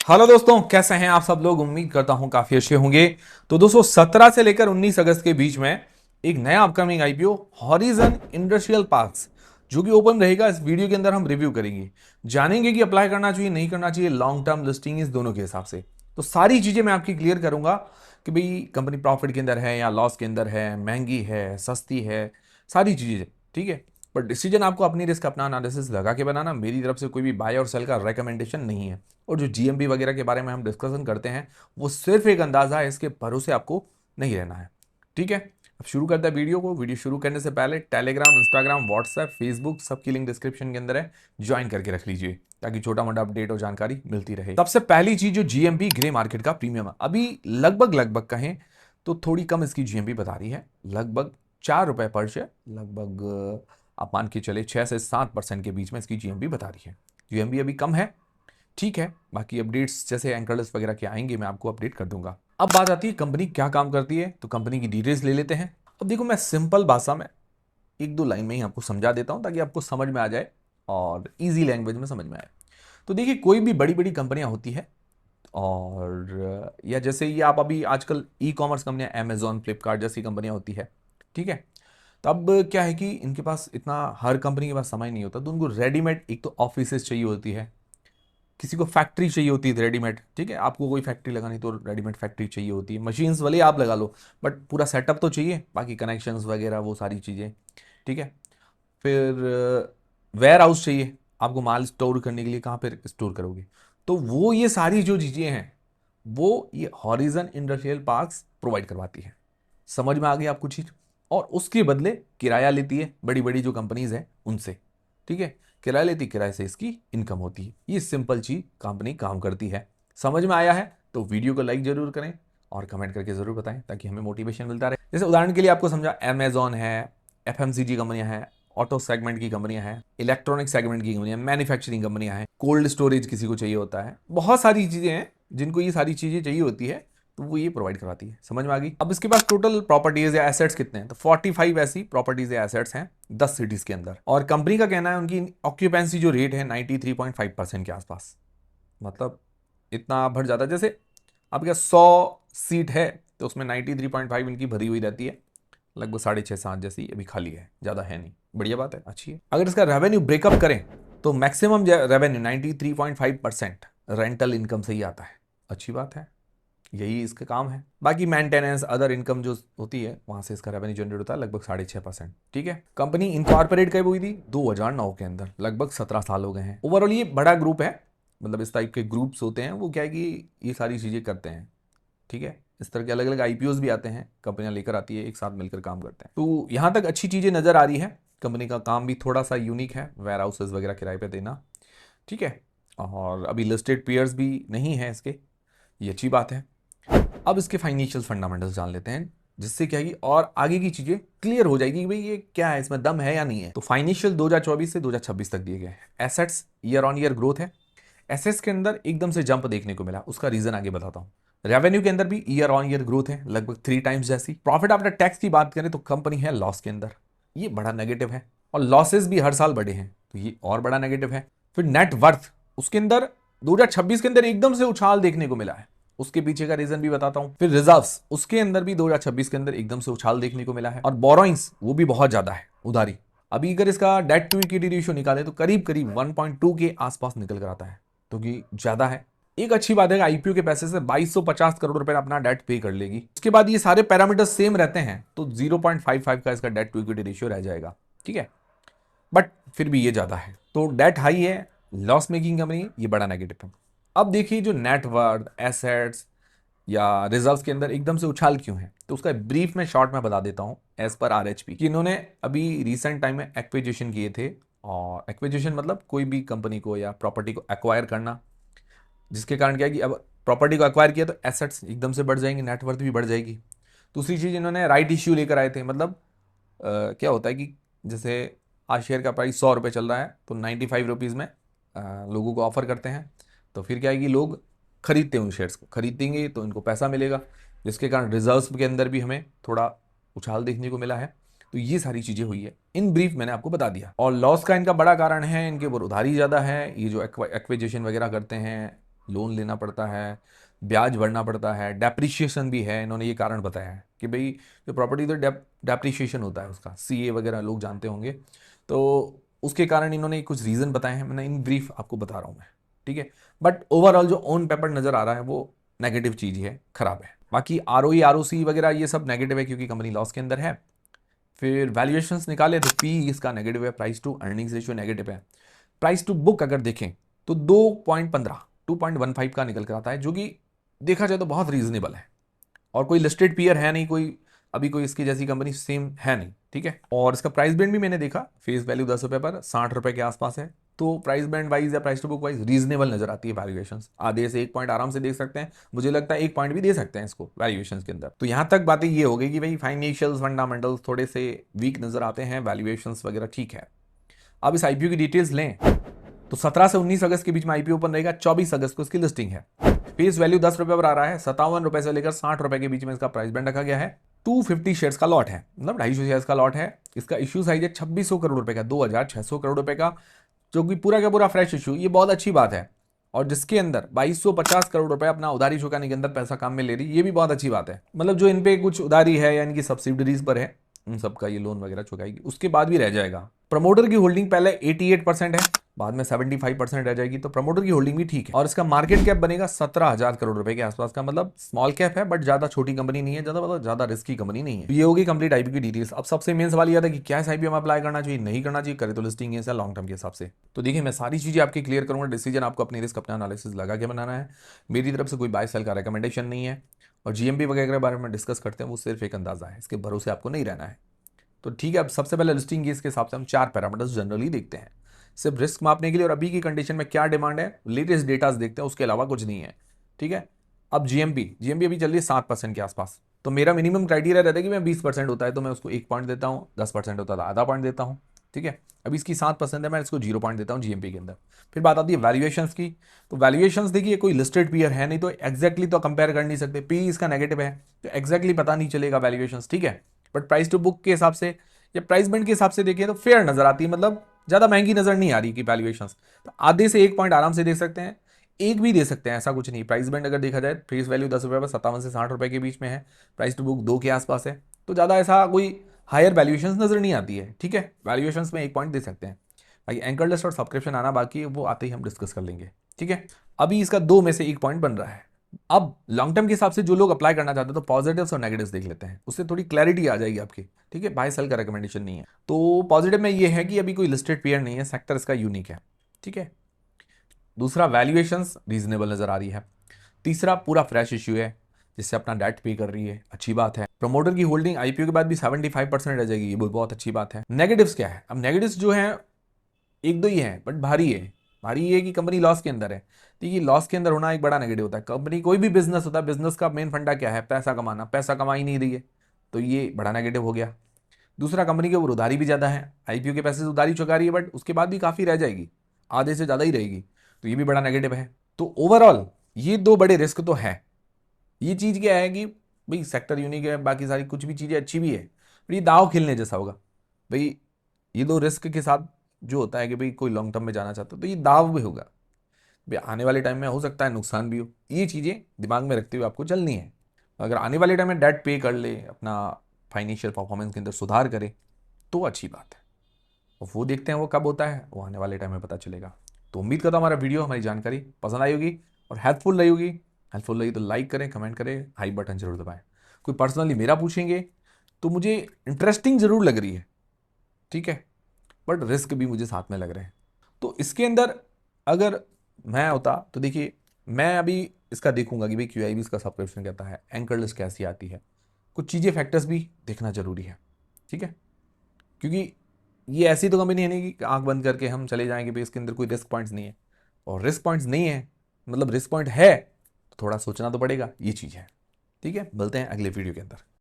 Hello दोस्तों, कैसे हैं आप सब लोग। उम्मीद करता हूं काफी अच्छे होंगे। तो दोस्तों 17 से लेकर 19 अगस्त के बीच में एक नया upcoming IPO horizon industrial parks जो कि ओपन रहेगा, इस वीडियो के अंदर हम रिव्यू करेंगे, जानेंगे कि अप्लाई करना चाहिए नहीं करना चाहिए, लॉन्ग टर्म लिस्टिंग इस दोनों के हिसाब से। तो सारी चीजें मैं आपकी क्लियर करूंगा कि भाई कंपनी प्रॉफिट के अंदर है या लॉस के अंदर है, महंगी है, सस्ती है, सारी चीजें। ठीक है। पर डिसीजन आपको अपनी रिस्क, अपना एनालिसिस लगा के बनाना। मेरी तरफ से कोई भी बाय और सेल का रेकमेंडेशन नहीं है। और जो जीएमबी वगैरह के बारे में हम डिस्कशन करते हैं वो सिर्फ एक अंदाजा है, इसके भरोसे आपको नहीं रहना है। ठीक है। अब शुरू करते हैं वीडियो को। वीडियो शुरू करने से पहले टेलीग्राम, इंस्टाग्राम, व्हाट्सएप, फेसबुक सबकी लिंक डिस्क्रिप्शन के अंदर है, ज्वाइन करके रख लीजिए ताकि छोटा मोटा अपडेट और जानकारी मिलती रहे। सबसे पहली चीज, जो जीएमबी ग्रे मार्केट का प्रीमियम है, अभी लगभग लगभग कहें तो थोड़ी कम इसकी जीएमबी बता रही है, लगभग ₹4 पर शेयर, लगभग आप मान के चले 6 से 7% के बीच में इसकी जीएमबी बता रही है। जीएमबी अभी कम है, ठीक है। बाकी अपडेट्स जैसे एंकर लिस्ट वगैरह के आएंगे, मैं आपको अपडेट कर दूंगा। अब बात आती है कंपनी क्या काम करती है, तो कंपनी की डिटेल्स ले लेते हैं। अब देखो, मैं सिंपल भाषा में एक दो लाइन में ही आपको समझा देता हूं ताकि आपको समझ में आ जाए और इजी लैंग्वेज में समझ में आए। तो देखिए, कोई भी बड़ी बड़ी कंपनियां होती है, और या जैसे ये आप अभी आजकल ई कॉमर्स कंपनियां, अमेजोन, फ्लिपकार्ट जैसी कंपनियां होती है, ठीक है। तब क्या है कि इनके पास इतना, हर कंपनी के पास समय नहीं होता, तो उनको रेडीमेड एक तो ऑफिसेज चाहिए होती है, किसी को फैक्ट्री चाहिए होती है रेडीमेड। ठीक है, आपको कोई फैक्ट्री लगानी तो रेडीमेड फैक्ट्री चाहिए होती है, मशीन्स वाले आप लगा लो, बट पूरा सेटअप तो चाहिए, बाकी कनेक्शंस वगैरह वो सारी चीज़ें। ठीक है। फिर वेयर हाउस चाहिए, आपको माल स्टोर करने के लिए, कहाँ पर स्टोर करोगे। तो वो ये सारी जो चीज़ें हैं वो ये हॉरिजन इंडस्ट्रियल पार्क्स प्रोवाइड करवाती है। समझ में आ गई आपको चीज़। और उसके बदले किराया लेती है बड़ी बड़ी जो कंपनीज हैं उनसे। ठीक है। किराया लेती, किराए से इसकी इनकम होती है। ये सिंपल चीज कंपनी काम करती है। समझ में आया है तो वीडियो को लाइक जरूर करें और कमेंट करके जरूर बताएं ताकि हमें मोटिवेशन मिलता रहे। जैसे उदाहरण के लिए आपको समझा, अमेजॉन है, एफएमसीजी कंपनियां हैं, ऑटो सेगमेंट की कंपनियां हैं, इलेक्ट्रॉनिक सेगमेंट की कंपनियां, मैन्युफैक्चरिंग कंपनियां हैं, कोल्ड स्टोरेज किसी को चाहिए होता है, बहुत सारी चीजें हैं जिनको ये सारी चीजें चाहिए होती है, तो वो ये प्रोवाइड करवाती है। समझ में आ गई। अब इसके पास टोटल प्रॉपर्टीज या एसेट्स कितने हैं, तो 45 ऐसी प्रॉपर्टीज या एसेट्स हैं 10 सिटीज के अंदर। और कंपनी का कहना है उनकी ऑक्यूपेंसी जो रेट है 93.5% के आसपास। मतलब इतना भर जाता है, जैसे आपके पास 100 सीट है तो उसमें 93.5 इनकी भरी हुई रहती है, लगभग 6.5-7 जैसी अभी खाली है, ज़्यादा है नहीं। बढ़िया बात है, अच्छी है। अगर इसका रेवेन्यू ब्रेकअप करें तो मैक्सिमम रेवेन्यू 93.5% रेंटल इनकम से ही आता है। अच्छी बात है, यही इसका काम है। बाकी मेंटेनेंस, अदर इनकम जो होती है वहां से इसका रेवेन्यू जनरेट होता है लगभग 6.5%। ठीक है। कंपनी इनकॉर्पोरेट कब हुई थी, 2009 के अंदर, लगभग 17 साल हो गए हैं। ओवरऑल ये बड़ा ग्रुप है, मतलब इस टाइप के ग्रुप्स होते हैं वो क्या है कि ये सारी चीजें करते हैं। ठीक है। इस तरह के अलग अलग आईपीओस भी आते हैं, कंपनियां लेकर आती है, एक साथ मिलकर काम करते हैं। तो यहां तक अच्छी चीजें नजर आ रही है। कंपनी का काम भी थोड़ा सा यूनिक है, वेयर हाउसेज वगैरह किराए पे देना। ठीक है। और अभी लिस्टेड पेयर्स भी नहीं है इसके, ये अच्छी बात है। अब इसके फाइनेंशियल फंडामेंटल्स जान लेते हैं, जिससे क्या है कि और आगे की चीजें क्लियर हो जाएगी कि भाई ये क्या है, इसमें दम है या नहीं है। तो फाइनेंशियल 2024 से 2026 तक दिए गए हैं। Assets year on year growth है। एसेट्स के अंदर एकदम से जंप देखने को मिला, उसका रीजन आगे बताता हूं। रेवेन्यू के अंदर भी ईयर ऑन ईयर ग्रोथ है, लगभग 3 टाइम्स जैसी। प्रॉफिट आफ्टर टैक्स की बात करें तो कंपनी है लॉस के अंदर, ये बड़ा नेगेटिव है। और लॉसेस भी हर साल बढ़े हैं, तो ये और बड़ा नेगेटिव है। फिर नेट वर्थ, उसके अंदर 2026 के अंदर एकदम से उछाल देखने को मिला है, उसके पीछे का रीजन भी बताता हूं। फिर रिजर्व्स, उसके अंदर भी 2026 के अंदर एकदम से उछाल देखने को मिला है। और बोरोइंग्स वो भी बहुत ज्यादा है, उधारी। अभी अगर इसका डेट टू इक्विटी रेशियो निकाले तो करीब करीब 1.2 के आसपास निकल कर आता है, तो कि ज्यादा है। एक अच्छी बात है कि आईपीओ के पैसे से 2250 करोड़ रुपए अपना डेट पे कर लेगी। उसके बाद ये सारे पैरामीटर्स सेम रहते हैं तो 0.55 का इसका डेट टू इक्विटी रेशियो रह जाएगा। ठीक है। बट फिर भी ये ज्यादा है, तो डेट हाई है, लॉस मेकिंग कंपनी, ये बड़ा नेगेटिव है। अब देखिए, जो नेटवर्थ, एसेट्स या रिजर्व्स के अंदर एकदम से उछाल क्यों है, तो उसका ब्रीफ में शॉर्ट में बता देता हूं। एज पर आरएचपी कि इन्होंने अभी रिसेंट टाइम में एक्विजिशन किए थे, और एक्विजिशन मतलब कोई भी कंपनी को या प्रॉपर्टी को एक्वायर करना, जिसके कारण क्या है कि अब प्रॉपर्टी को एक्वायर किया तो एसेट्स एकदम से बढ़ जाएंगे, नेटवर्थ भी बढ़ जाएगी। दूसरी चीज़, इन्होंने राइट इश्यू लेकर आए थे, मतलब क्या होता है कि जैसे आज शेयर का प्राइस 100 रुपये चल रहा है तो 95 रुपीज़ में लोगों को ऑफर करते हैं, तो फिर क्या है कि लोग खरीदते हैं उन शेयर्स को, खरीदेंगे तो इनको पैसा मिलेगा, जिसके कारण रिजर्व्स के अंदर भी हमें थोड़ा उछाल देखने को मिला है। तो ये सारी चीज़ें हुई है, इन ब्रीफ मैंने आपको बता दिया। और लॉस का इनका बड़ा कारण है, इनके ऊपर उधारी ज़्यादा है, ये जो एक्विजिशन वगैरह करते हैं लोन लेना पड़ता है, ब्याज भरना पड़ता है, डेप्रिशिएशन भी है। इन्होंने ये कारण बताया है कि भाई जो प्रॉपर्टी तो डेप्रिशिएशन होता है उसका, सीए वगैरह लोग जानते होंगे, तो उसके कारण इन्होंने कुछ रीज़न बताए हैं। मैंने इन ब्रीफ आपको बता रहा हूँ मैं, ठीक है। बट ओवरऑल जो ऑन पेपर नज़र आ रहा है वो नेगेटिव चीज़ ही है, खराब है। बाकी आरओई आरओसी वगैरह ये सब नेगेटिव है क्योंकि कंपनी लॉस के अंदर है। फिर वैल्यूएशंस निकाले तो पी इसका नेगेटिव है, price to earnings ratio negative है। प्राइस टू बुक अगर देखें तो 2.15 2.15 का निकल कर आता है, जो कि देखा जाए तो बहुत रीजनेबल है। और कोई लिस्टेड पीयर है नहीं, कोई अभी कोई इसकी जैसी कंपनी सेम है नहीं, ठीक है। और इसका प्राइस बैंड भी मैंने देखा, फेस वैल्यू 10 रुपए पर 60 रुपए के आसपास है। तो प्राइस बैंड वाइज या price to book wise reasonable नजर आती है वैल्यूएशंस। आधे से 1 पॉइंट आराम से देख सकते हैं, मुझे लगता है 1 पॉइंट भी दे सकते हैं इसको वैल्यूएशंस के अंदर। तो यहां तक बातें ये हो गई कि भाई फाइनेंशियल फंडामेंटल्स थोड़े से वीक नजर आते हैं, वैल्यूएशंस वगैरह ठीक है। अब इस आईपीओ की डिटेल्स लें तो 17 से 19 अगस्त के बीच में आईपीओ ओपन रहेगा, 24 अगस्त को इसकी लिस्टिंग है। फेस वैल्यू 10 रुपए पर आ रहा है, 57 रुपए से लेकर 60 रुपए के बीच में इसका प्राइस बैंड रखा गया है। 250 शेयर्स का लॉट है, मतलब 250 शेयर्स का लॉट है। इसका इश्यू साइज है 2600 करोड़ रुपए का, 2600 करोड़ रुपए का, जो कि पूरा का पूरा फ्रेश इशू। ये बहुत अच्छी बात है। और जिसके अंदर 2250 करोड़ रुपए अपना उधारी चुकाने के अंदर पैसा काम में ले रही, ये भी बहुत अच्छी बात है। मतलब जो इन पे कुछ उधारी है या इनकी सब्सिडरीज पर है, उन सबका ये लोन वगैरह चुकाएगी, उसके बाद भी रह जाएगा। प्रमोटर की होल्डिंग पहले 88% है, बाद में 75% रह जाएगी, तो प्रमोटर की होल्डिंग भी ठीक है। और इसका मार्केट कैप बनेगा 17,000 करोड़ रुपए के आसपास का, मतलब स्मॉल कैप है बट ज्यादा छोटी कंपनी नहीं है, ज्यादा मतलब ज्यादा रिस्की कंपनी नहीं है। तो ये होगी कंप्लीट आईपीओ की डिटेल्स। अब सबसे मेन सवाल यह था कि क्या इस आईपीओ में अप्लाई करना चाहिए, नहीं करना चाहिए, करे तो लिस्टिंग है लॉन्ग टर्म के हिसाब से। तो देखिए मैं सारी चीजें आपकी क्लियर करूंगा, डिसीजन आपको अपनी रिस्क अपना एनालिसिस लगा के बनाना है। मेरी तरफ से कोई बाय सेल का रिकमेंडेशन नहीं है। और जीएमबी वगैरह के बारे में डिस्कस करते हैं, वो सिर्फ एक अंदाजा है, इसके भरोसे आपको नहीं रहना है। तो ठीक है, अब सबसे पहले लिस्टिंग की इसके हिसाब से हम 4 पैरामीटर्स जनरली देखते हैं, सिर्फ रिस्क मापने के लिए और अभी की कंडीशन में क्या डिमांड है, लेटेस्ट डेटास देखते हैं, उसके अलावा कुछ नहीं है, ठीक है। अब जीएमबी अभी चल रही है 7% के आसपास। तो मेरा मिनिमम क्राइटेरिया रहता है कि मैं 20% होता है तो मैं उसको 1 पॉइंट देता हूँ, 10% होता है तो आधा पॉइंट देता हूँ, ठीक है। अभी इसकी 7% है, मैं इसको 0 पॉइंट देता हूँ जीएमपी के अंदर। फिर बात आती है वैल्यूएशंस की। तो वैल्यूएशंस देखिए, कोई लिस्टेड पीयर है नहीं तो एग्जैक्टली तो कंपेयर कर नहीं सकते, पी इसका नेगेटिव है तो एग्जैक्टली पता नहीं चलेगा वैल्यूएशंस, ठीक है। बट प्राइस टू बुक के हिसाब से या प्राइस बैंड के हिसाब से देखिए तो फेयर नजर आती है, मतलब ज्यादा महंगी नजर नहीं आ रही की वैल्यूएशंस। तो आधे से 1 पॉइंट आराम से देख सकते हैं, एक भी दे सकते हैं, ऐसा कुछ नहीं। प्राइस बैंड अगर देखा जाए, फेस वैल्यू 10 रुपए पर 57 से 60 रुपए के बीच में है, प्राइस टू बुक 2 के आसपास है, तो ज्यादा ऐसा कोई हायर वैल्यूएशंस नजर नहीं आती है, ठीक है। वैल्यूएशंस में 1 पॉइंट दे सकते हैं। बाकी एंकर लिस्ट और सब्सक्रिप्शन आना बाकी है, वो आते ही हम डिस्कस कर लेंगे, ठीक है। अभी इसका 2 में से 1 पॉइंट बन रहा है। अब लॉन्ग टर्म के हिसाब से जो लोग अप्लाई करना चाहते हैं तो पॉजिटिव्स और नेगेटिव्स देख लेते हैं, उससे थोड़ी क्लैरिटी आ जाएगी आपकी, ठीक है। बाय सेल का रिकमेंडेशन नहीं है। तो पॉजिटिव में ये है कि अभी कोई लिस्टेड पेयर नहीं है, सेक्टर इसका यूनिक है, ठीक है। दूसरा, वैल्यूएशंस रीजनेबल नजर आ रही है। तीसरा, पूरा फ्रेश इश्यू है जिससे अपना डेट पे कर रही है, अच्छी बात है। प्रमोटर की होल्डिंग आईपीओ के बाद भी 75% रह जाएगी, ये बहुत अच्छी बात है। नेगेटिव्स क्या है? अब नेगेटिव्स जो है एक दो ही है बट भारी है। भारी ये है कि कंपनी लॉस के अंदर है। देखिए लॉस के अंदर होना एक बड़ा नेगेटिव होता है। कंपनी कोई भी बिजनेस होता है, बिजनेस का मेन फंडा क्या है? पैसा कमाना। पैसा कमा ही नहीं रही है, तो ये बड़ा नेगेटिव हो गया। दूसरा, कंपनी के ऊपर उधारी भी ज्यादा है, आईपीओ के पैसे से उधारी चुका रही है बट उसके बाद भी काफी रह जाएगी, आधे से ज्यादा ही रहेगी, तो ये भी बड़ा नेगेटिव है। तो ओवरऑल ये 2 बड़े रिस्क तो है। ये चीज क्या है कि भाई सेक्टर यूनिक है, बाकी सारी कुछ भी चीजें अच्छी भी है, पर ये दाव खेलने जैसा होगा भाई। ये 2 रिस्क के साथ जो होता है कि भाई कोई लॉन्ग टर्म में जाना चाहता है तो ये दाव भी होगा भाई, आने वाले टाइम में हो सकता है नुकसान भी हो। ये चीजें दिमाग में रखते हुए आपको चलनी है। अगर आने वाले टाइम में डेट पे कर ले, अपना फाइनेंशियल परफॉर्मेंस के अंदर सुधार करे, तो अच्छी बात है। और वो देखते हैं वो कब होता है, वो आने वाले टाइम में पता चलेगा। तो उम्मीद करता हूँ हमारा वीडियो, हमारी जानकारी पसंद आई होगी और हेल्पफुल रही होगी। हेल्पफुल रही तो लाइक करें, कमेंट करें, हाई बटन जरूर दबाएं। कोई पर्सनली मेरा पूछेंगे तो मुझे इंटरेस्टिंग जरूर लग रही है, ठीक है, बट रिस्क भी मुझे साथ में लग रहे हैं। तो इसके अंदर अगर मैं होता तो देखिए मैं अभी इसका देखूंगा कि भाई क्यूआईबी इसका सब्सक्रिप्शन कहता है, एंकर लिस्ट कैसी आती है, कुछ चीज़ें फैक्टर्स भी देखना जरूरी है, ठीक है। क्योंकि ये ऐसी तो कंपनी है नहीं कि आंख बंद करके हम चले जाएंगे भाई इसके अंदर कोई रिस्क पॉइंट्स नहीं है। और रिस्क पॉइंट्स नहीं है मतलब रिस्क पॉइंट है तो थोड़ा सोचना तो पड़ेगा, ये चीज़ है, ठीक है। मिलते हैं अगले वीडियो के अंदर।